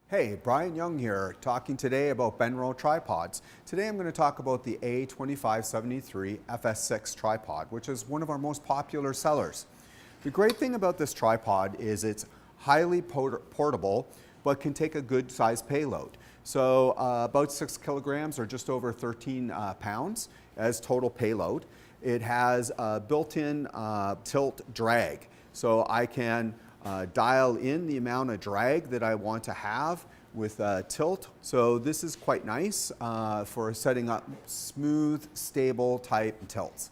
Hey, Brian Young here, talking today about Benro tripods. Today I'm going to talk about the A2573FS6 tripod, which is one of our most popular sellers. The great thing about this tripod is it's highly portable, but can take a good size payload. So about 6 kilograms or just over 13 pounds as total payload. It has a built-in tilt drag, so I can dial in the amount of drag that I want to have with tilt. So this is quite nice for setting up smooth, stable type tilts.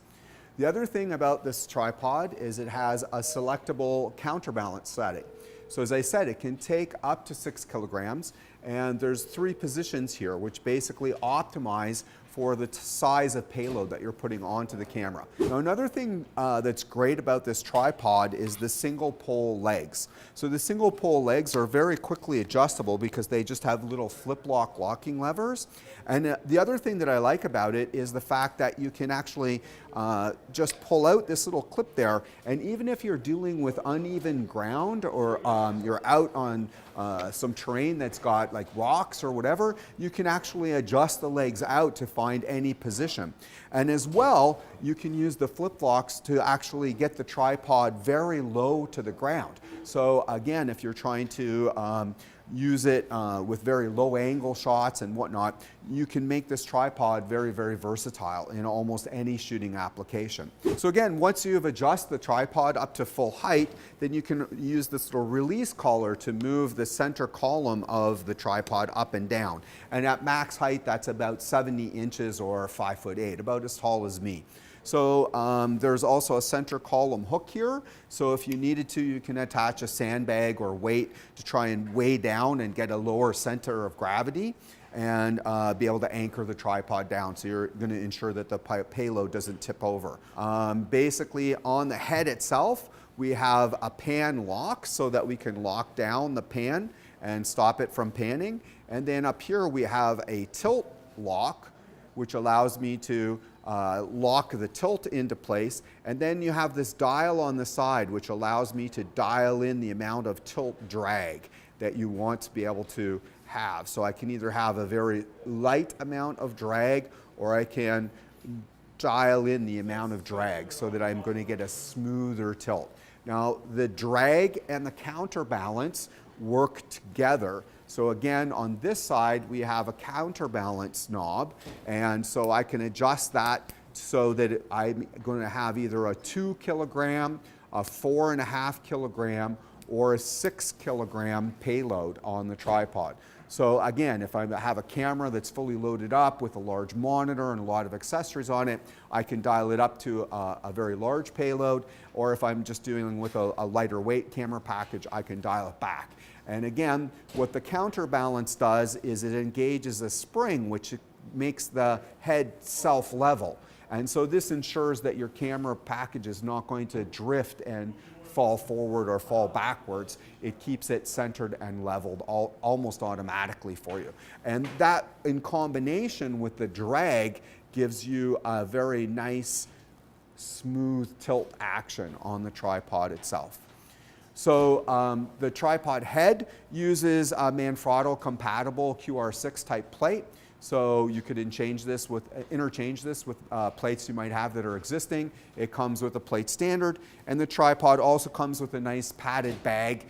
The other thing about this tripod is it has a selectable counterbalance setting. So as I said, it can take up to 6 kilograms, and there's 3 positions here which basically optimize for the size of payload that you're putting onto the camera. Now another thing that's great about this tripod is the single pole legs. So the single pole legs are very quickly adjustable because they just have little flip-lock locking levers. And the other thing that I like about it is the fact that you can actually just pull out this little clip there, and even if you're dealing with uneven ground or you're out on some terrain that's got like rocks or whatever, you can actually adjust the legs out to find any position. And as well, you can use the flip-locks to actually get the tripod very low to the ground. So again, if you're trying to use it with very low angle shots and whatnot, you can make this tripod very, very versatile in almost any shooting application. So again, once you've adjusted the tripod up to full height, then you can use this little release collar to move the center column of the tripod up and down. And at max height, that's about 70 inches or 5'8", about as tall as me. So there's also a center column hook here. So if you needed to, you can attach a sandbag or weight to try and weigh down and get a lower center of gravity and be able to anchor the tripod down. So you're going to ensure that the payload doesn't tip over. Basically on the head itself, we have a pan lock so that we can lock down the pan and stop it from panning. And then up here we have a tilt lock, which allows me to lock the tilt into place. And then you have this dial on the side, which allows me to dial in the amount of tilt drag that you want to be able to have. So I can either have a very light amount of drag, or I can dial in the amount of drag so that I'm going to get a smoother tilt. Now the drag and the counterbalance work together. So again, on this side, we have a counterbalance knob, and so I can adjust that so that I'm going to have either a 2 kilogram, a 4.5 kilogram, or a 6 kilogram payload on the tripod. So again, if I have a camera that's fully loaded up with a large monitor and a lot of accessories on it, I can dial it up to a very large payload, or if I'm just dealing with a lighter weight camera package, I can dial it back. And again, what the counterbalance does is it engages a spring which makes the head self-level. And so this ensures that your camera package is not going to drift and fall forward or fall backwards. It keeps it centered and leveled almost automatically for you. And that in combination with the drag gives you a very nice smooth tilt action on the tripod itself. So the tripod head uses a Manfrotto compatible QR6 type plate. So you could interchange this with plates you might have that are existing. It comes with a plate standard, and the tripod also comes with a nice padded bag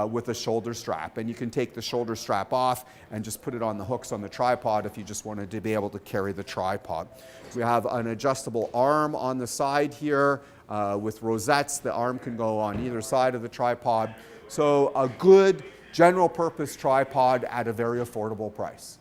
with a shoulder strap. And you can take the shoulder strap off and just put it on the hooks on the tripod if you just wanted to be able to carry the tripod. We have an adjustable arm on the side here with rosettes. The arm can go on either side of the tripod. So a good general purpose tripod at a very affordable price.